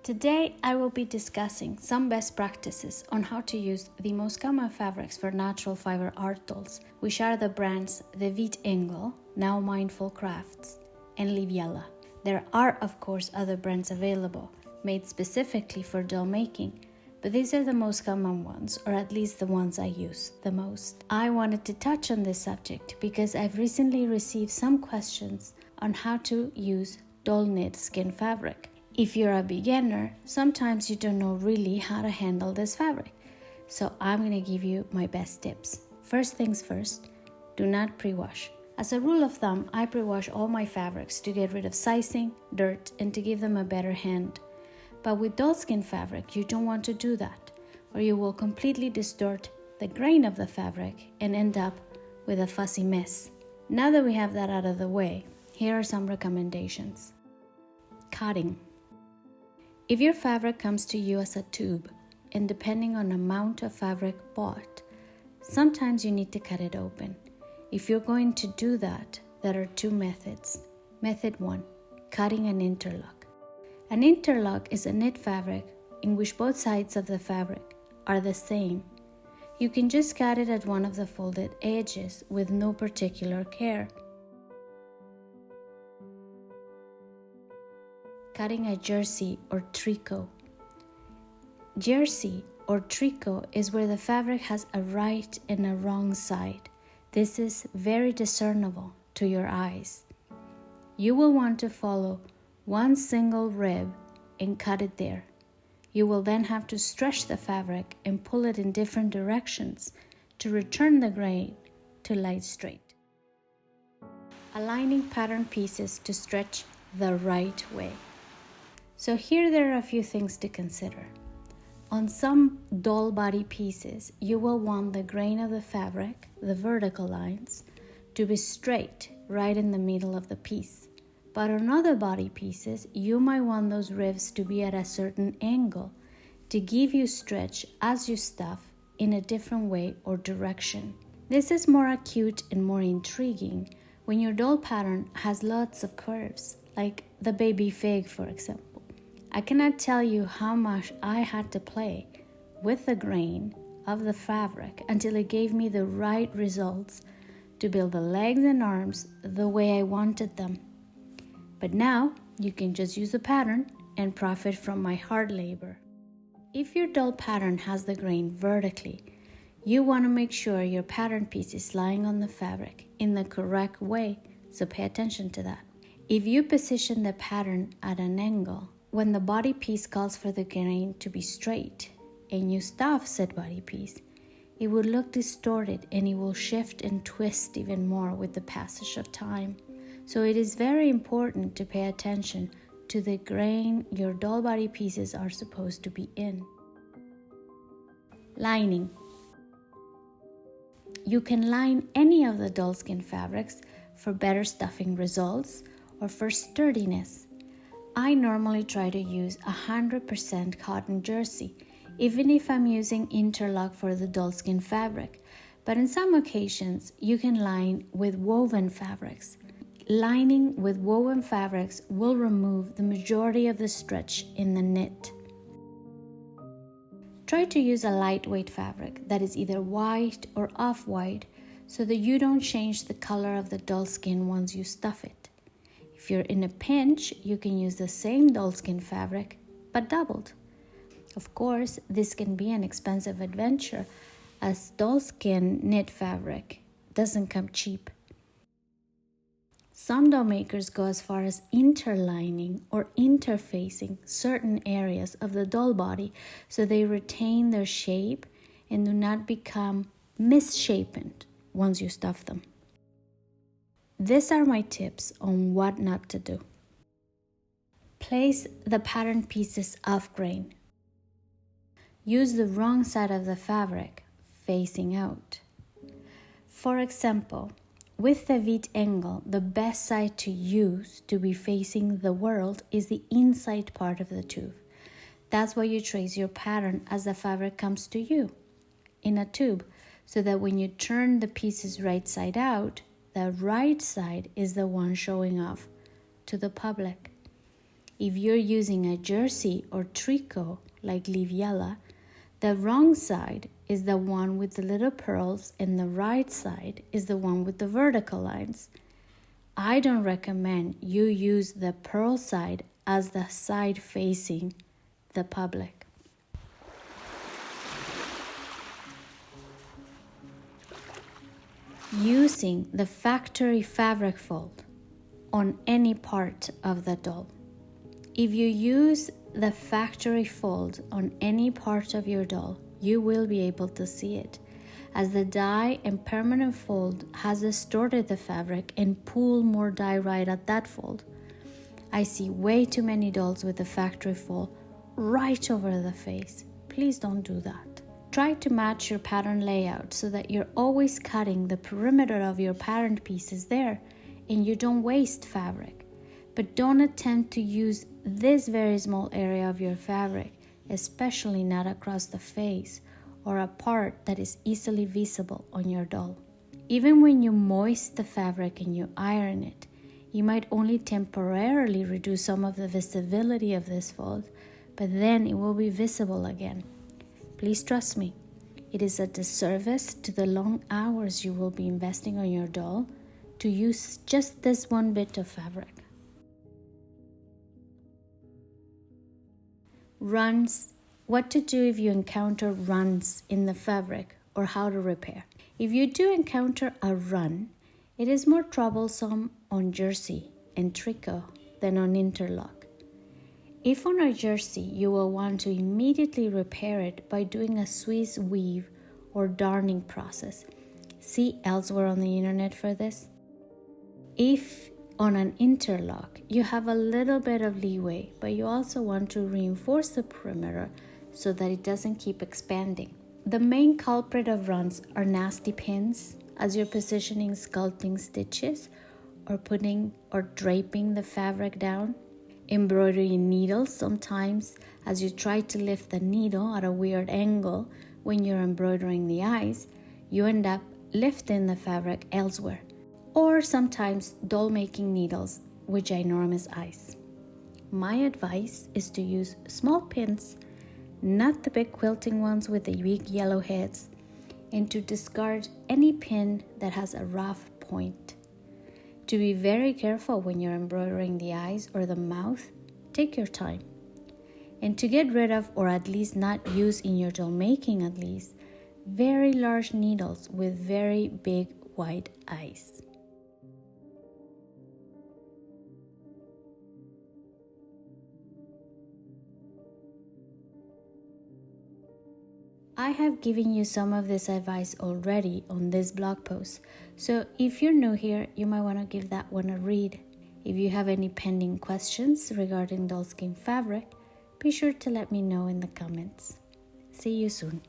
Today, I will be discussing some best practices on how to use the most common fabrics for natural fiber art dolls, which are the brands The Wheat Engel, Now Mindful Crafts, and Liviella. There are, of course, other brands available, made specifically for doll making, but these are the most common ones, or at least the ones I use the most. I wanted to touch on this subject because I've recently received some questions on how to use doll knit skin fabric. If you're a beginner, sometimes you don't know really how to handle this fabric. So I'm going to give you my best tips. First things first, do not pre-wash. As a rule of thumb, I pre-wash all my fabrics to get rid of sizing, dirt, and to give them a better hand. But with doll skin fabric, you don't want to do that, or you will completely distort the grain of the fabric and end up with a fussy mess. Now that we have that out of the way, here are some recommendations. Cutting. If your fabric comes to you as a tube, and depending on the amount of fabric bought, sometimes you need to cut it open. If you're going to do that, there are two methods. Method 1, cutting an interlock. An interlock is a knit fabric in which both sides of the fabric are the same. You can just cut it at one of the folded edges with no particular care. Cutting a jersey or tricot. Jersey or tricot is where the fabric has a right and a wrong side. This is very discernible to your eyes. You will want to follow one single rib and cut it there. You will then have to stretch the fabric and pull it in different directions to return the grain to lie straight. Aligning pattern pieces to stretch the right way. So here there are a few things to consider. On some doll body pieces, you will want the grain of the fabric, the vertical lines, to be straight right in the middle of the piece. But on other body pieces, you might want those ribs to be at a certain angle to give you stretch as you stuff in a different way or direction. This is more acute and more intriguing when your doll pattern has lots of curves, like the baby fig, for example. I cannot tell you how much I had to play with the grain of the fabric until it gave me the right results to build the legs and arms the way I wanted them. But now you can just use the pattern and profit from my hard labor. If your doll pattern has the grain vertically, you want to make sure your pattern piece is lying on the fabric in the correct way, so pay attention to that. If you position the pattern at an angle, when the body piece calls for the grain to be straight and you stuff said body piece, it will look distorted and it will shift and twist even more with the passage of time. So it is very important to pay attention to the grain your doll body pieces are supposed to be in. Lining. You can line any of the doll skin fabrics for better stuffing results or for sturdiness. I normally try to use 100% cotton jersey, even if I'm using interlock for the doll skin fabric. But in some occasions, you can line with woven fabrics. Lining with woven fabrics will remove the majority of the stretch in the knit. Try to use a lightweight fabric that is either white or off-white so that you don't change the color of the doll skin once you stuff it. If you're in a pinch, you can use the same doll skin fabric, but doubled. Of course, this can be an expensive adventure as doll skin knit fabric doesn't come cheap. Some doll makers go as far as interlining or interfacing certain areas of the doll body so they retain their shape and do not become misshapen once you stuff them. These are my tips on what not to do. Place the pattern pieces off grain. Use the wrong side of the fabric facing out. For example, with the Wheat Engel, the best side to use to be facing the world is the inside part of the tube. That's why you trace your pattern as the fabric comes to you in a tube, so that when you turn the pieces right side out, the right side is the one showing off to the public. If you're using a jersey or tricot like Liviella, the wrong side is the one with the little pearls and the right side is the one with the vertical lines. I don't recommend you use the pearl side as the side facing the public. Using the factory fabric fold on any part of the doll. If you use the factory fold on any part of your doll, you will be able to see it, as the dye and permanent fold has distorted the fabric and pulled more dye right at that fold. I see way too many dolls with the factory fold right over the face. Please don't do that. Try to match your pattern layout so that you're always cutting the perimeter of your pattern pieces there and you don't waste fabric. But don't attempt to use this very small area of your fabric, especially not across the face or a part that is easily visible on your doll. Even when you moist the fabric and you iron it, you might only temporarily reduce some of the visibility of this fold, but then it will be visible again. Please trust me, it is a disservice to the long hours you will be investing on your doll to use just this one bit of fabric. Runs. What to do if you encounter runs in the fabric or how to repair. If you do encounter a run, it is more troublesome on jersey and tricot than on interlock. If on a jersey, you will want to immediately repair it by doing a Swiss weave or darning process. See elsewhere on the internet for this. If on an interlock, you have a little bit of leeway, but you also want to reinforce the perimeter so that it doesn't keep expanding. The main culprit of runs are nasty pins as you're positioning sculpting stitches or putting or draping the fabric down. Embroidery needles sometimes as you try to lift the needle at a weird angle when you're embroidering the eyes, you end up lifting the fabric elsewhere. Or sometimes doll making needles with ginormous eyes. My advice is to use small pins, not the big quilting ones with the big yellow heads, and to discard any pin that has a rough point. To be very careful when you're embroidering the eyes or the mouth, take your time. And to get rid of, or at least not use in your doll making at least, very large needles with very big white eyes. I have given you some of this advice already on this blog post, so if you're new here, you might want to give that one a read. If you have any pending questions regarding dollskin fabric, be sure to let me know in the comments. See you soon.